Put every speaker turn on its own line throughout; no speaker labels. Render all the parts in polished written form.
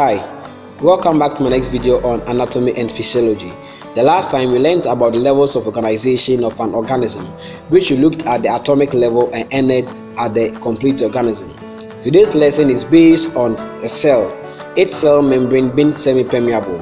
Hi, welcome back to my next video on anatomy and physiology. The last time we learned about the levels of organization of an organism, which we looked at the atomic level and ended at the complete organism. Today's lesson is based on a cell, its cell membrane being semi-permeable,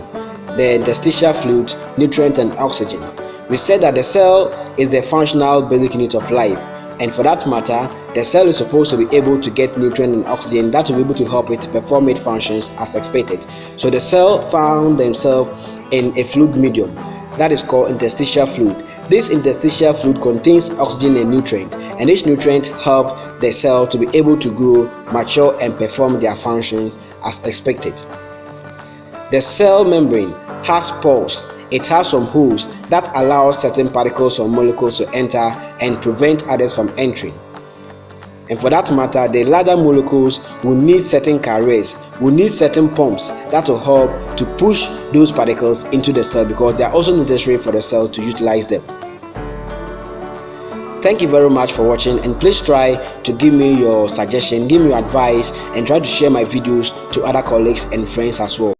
the interstitial fluid, nutrient and oxygen. We said that the cell is the functional basic unit of life, and for that matter, the cell is supposed to be able to get nutrient and oxygen that will be able to help it perform its functions as expected. So the cell found themselves in a fluid medium that is called interstitial fluid. This interstitial fluid contains oxygen and nutrient, and each nutrient helps the cell to be able to grow, mature and perform their functions as expected. The cell membrane has pores. It has some holes that allow certain particles or molecules to enter and prevent others from entering. And for that matter, the larger molecules will need certain carriers, will need certain pumps that will help to push those particles into the cell because they are also necessary for the cell to utilize them. Thank you very much for watching, and please try to give me your suggestion, give me your advice, and try to share my videos to other colleagues and friends as well.